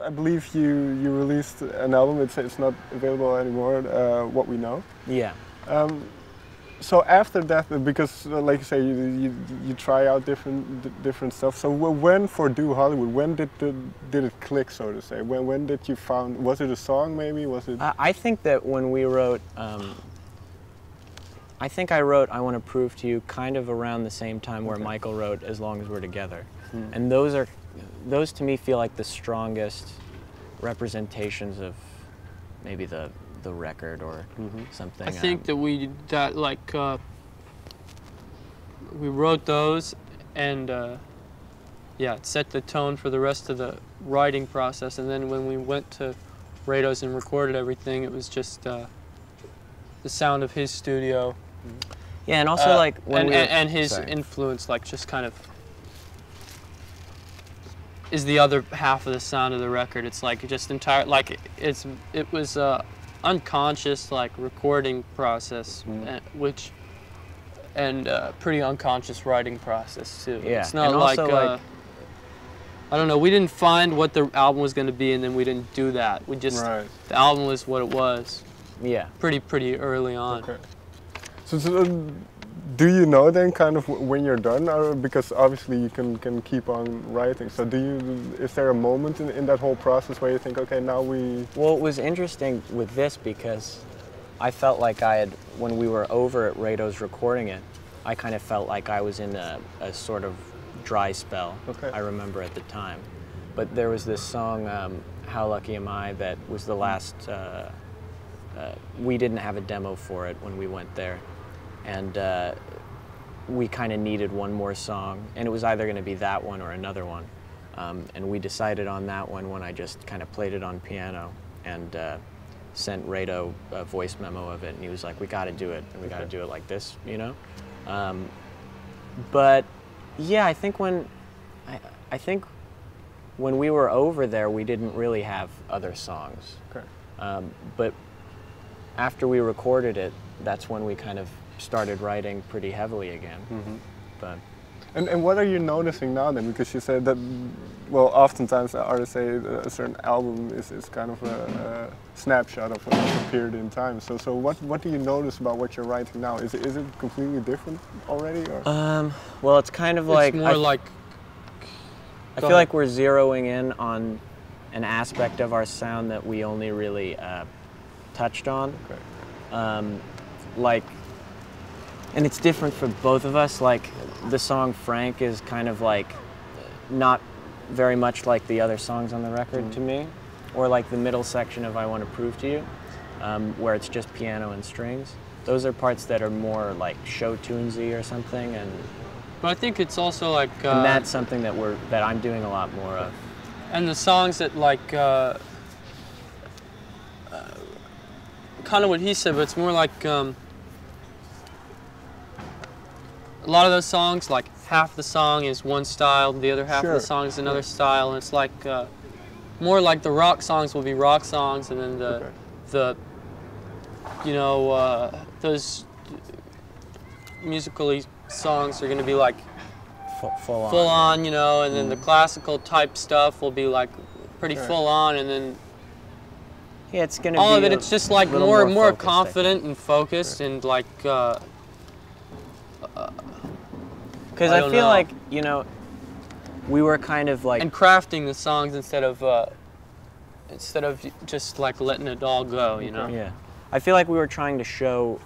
I believe you released an album. It's not available anymore. What we know. Yeah. So after that, because like you say, you try out different stuff. So when for Do Hollywood, when did it click, so to say? When did you found? Was it a song maybe? Was it? I think that when we wrote, I think I wrote "I Want to Prove to You" kind of around the same time where Michael wrote "As Long as We're Together," and those to me feel like the strongest representations of maybe the record or something. I think that we wrote those, and yeah, it set the tone for the rest of the writing process. And then when we went to Rado's and recorded everything, it was just the sound of his studio. Yeah, and also like and his influence, like just kind of is the other half of the sound of the record. It's like just entire, like it was unconscious like recording process, and pretty unconscious writing process too. Yeah, it's not and like, also, I don't know. We didn't find what the album was going to be, and then we didn't do that. We just the album was what it was. Yeah, pretty early on. Okay. So do you know then kind of when you're done, or because obviously you can keep on writing? So is there a moment in that whole process where you think, okay, now we? Well, it was interesting with this because I felt like when we were over at Rado's recording it, I kind of felt like I was in a sort of dry spell. Okay. I remember at the time, but there was this song, "How Lucky Am I," that was the last. We didn't have a demo for it when we went there, and we kind of needed one more song, and it was either going to be that one or another one, and we decided on that one when I just kind of played it on piano and sent Rado a voice memo of it, and he was like, "We got to do it, and we got to do it like this," you know. But yeah, I think when we were over there, we didn't really have other songs. Okay. But after we recorded it, that's when we kind of started writing pretty heavily again. But and what are you noticing now then? Because you said that, well, oftentimes artists say a certain album is kind of a snapshot of a period in time. So what do you notice about what you're writing now? Is it completely different already? Or? Well, it's kind of like I feel like we're zeroing in on an aspect of our sound that we only really touched on. Okay. And it's different for both of us. Like the song "Frank" is kind of like not very much like the other songs on the record to me, or like the middle section of "I Want to Prove to You," where it's just piano and strings. Those are parts that are more like show tunesy or something, but I think it's also like and that's something that I'm doing a lot more of. And the songs that like kind of what he said, but it's more like a lot of those songs, like half the song is one style, the other half of the song is another style, and it's like more like the rock songs will be rock songs, and then the you know those musically songs are going to be like full on, you know, and then the classical type stuff will be like pretty full on, and then yeah, it's going to all be of it. It's just like more confident and focused, and like. Because I feel like, you know, we were kind of like... And crafting the songs instead of just like letting it all go, you know? Yeah. I feel like we were trying to show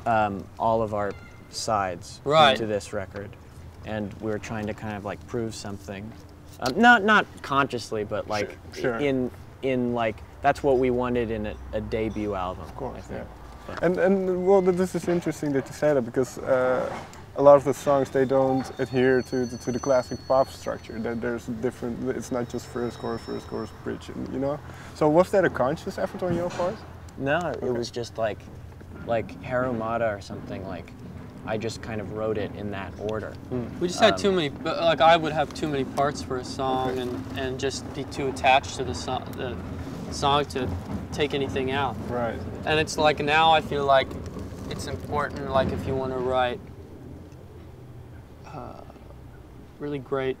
all of our sides to this record. And we were trying to kind of like prove something. Not consciously, but like in like, that's what we wanted in a debut album, of course, I think. Yeah. And well, this is interesting that you say that, because a lot of the songs, they don't adhere to the classic pop structure. That there's different. It's not just first chorus, bridge, you know. So was that a conscious effort on your part? No, it was just like Harumata or something. Like I just kind of wrote it in that order. We just had too many. Like I would have too many parts for a song, and just be too attached to the song to take anything out. Right. And it's like now I feel like it's important, like if you want to write really great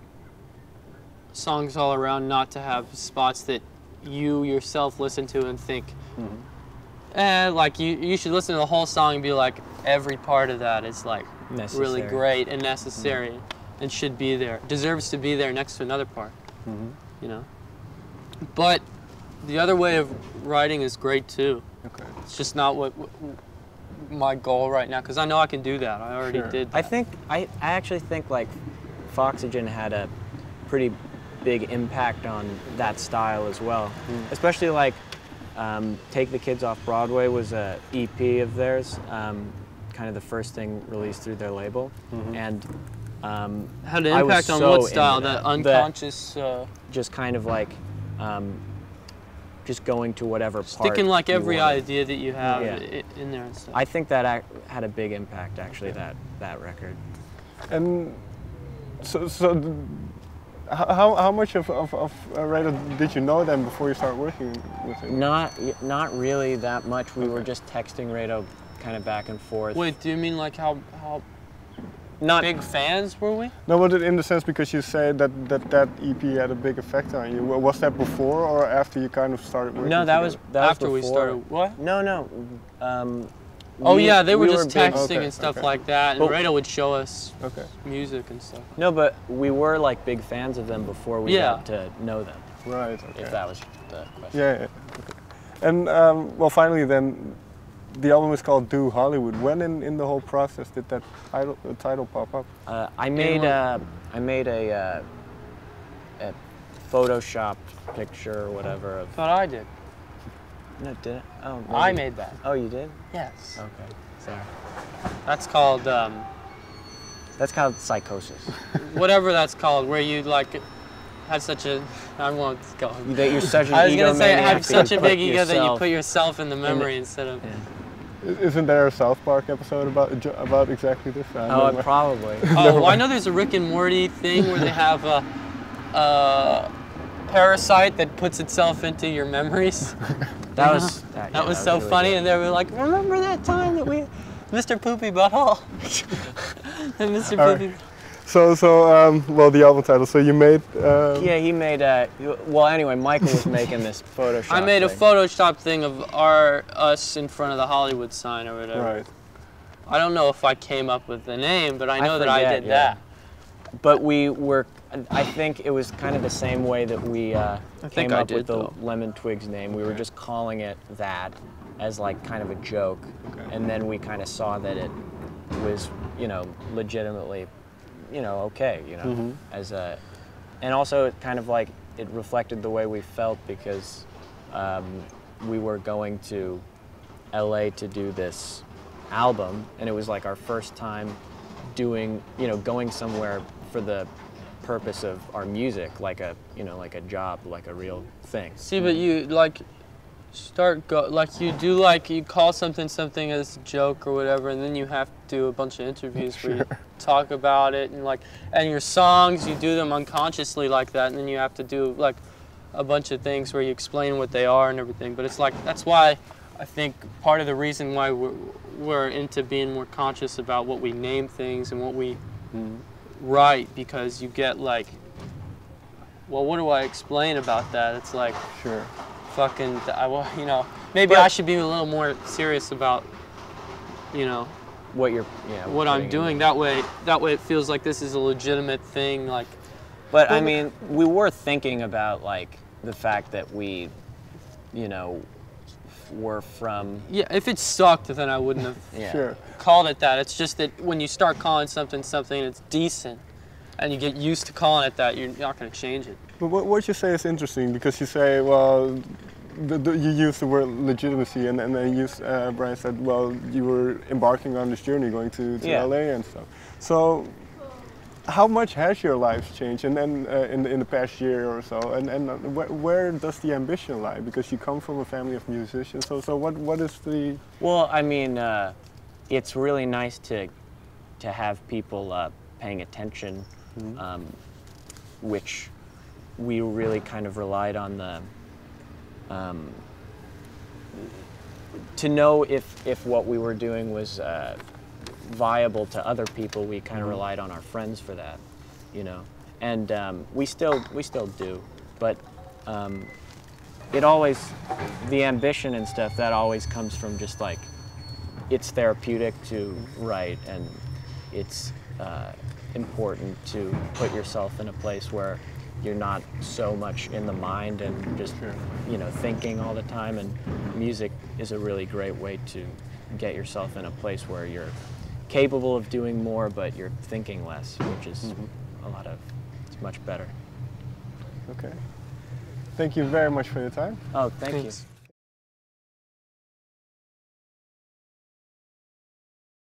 songs all around not to have spots that you yourself listen to and think, like you should listen to the whole song and be like, every part of that is like really great and necessary and should be there, deserves to be there next to another part, you know. But the other way of writing is great too. Okay. It's just not what my goal right now, because I know I can do that. I already did that. I actually think like Foxygen had a pretty big impact on that style as well. Especially like Take the Kids Off Broadway was a EP of theirs, kind of the first thing released through their label, and had an impact on what style? That unconscious, just kind of like just going to whatever part. Sticking like every idea that you have in there and stuff. I think that had a big impact actually. That record. And so how much of Radar did you know them before you started working with him? Not really that much. We were just texting Radar kind of back and forth. Wait, do you mean like how not big fans were we? No, but in the sense because you said that EP had a big effect on you. Was that before or after you kind of started working? No, that was after before. We started. What? No. They were just texting and stuff like that, and Radar would show us music and stuff. No, but we were like big fans of them before we got to know them. Right. Okay. If that was the question. Yeah. Okay. And well, finally then, the album is called Do Hollywood. When in the whole process did that title pop up? I made a Photoshop picture or whatever of. Thought I did. No, did it? Oh, maybe. I made that. Oh, you did? Yes. Okay, sorry. That's called. That's called psychosis. Whatever that's called, where you like had such a. I won't go. That you're such an I was gonna say egomaniac have such a big ego that you yourself put yourself in the memory instead of. Yeah. Isn't there a South Park episode about exactly this? Probably. Oh, well, I know there's a Rick and Morty thing where they have a parasite that puts itself into your memories. That was so really funny, good. And they were like, "Remember that time that we, Mr. Poopy Butthole, and Mr. Poopy." So well, the album title. So you made. Yeah, he made. Well, anyway, Michael was making this Photoshop. I made a Photoshop thing of us in front of the Hollywood sign or whatever. Right. I don't know if I came up with the name, but I know that I did that. But we were. I think it was kind of the same way that we came up with the Lemon Twigs name. We were just calling it that as like kind of a joke, and then we kind of saw that it was, legitimately, okay, as a, and also it kind of like it reflected the way we felt because we were going to LA to do this album, and it was like our first time doing, going somewhere for the purpose of our music, like a job, like a real thing. See, but you you call something as a joke or whatever, and then you have to do a bunch of interviews where you talk about it, and your songs, you do them unconsciously like that, and then you have to do like a bunch of things where you explain what they are and everything. But it's like, that's why I think part of the reason why we're into being more conscious about what we name things and what we write, because you get like, well, what do I explain about that? It's like, fucking, maybe I should be a little more serious about, what I'm doing. That way it feels like this is a legitimate thing. Like, but I mean, we were thinking about like the fact that we, were from. Yeah, if it sucked, then I wouldn't have called it that. It's just that when you start calling something, it's decent, and you get used to calling it that, you're not going to change it. But what you say is interesting, because you say, well, you use the word legitimacy, and then Brian said, well, you were embarking on this journey, going to LA and stuff. So, how much has your life changed, and then in the past year or so, and where does the ambition lie? Because you come from a family of musicians, so what is the? Well, I mean, it's really nice to have people paying attention, which we really kind of relied on the to know if what we were doing was viable to other people. We kind of relied on our friends for that, and we still do, but it always, the ambition and stuff, that always comes from just like, it's therapeutic to write, and it's important to put yourself in a place where you're not so much in the mind and just, you know, thinking all the time. And music is a really great way to get yourself in a place where you're capable of doing more, but you're thinking less, which is it's much better. Okay. Thank you very much for your time. Oh, thank Thanks. you.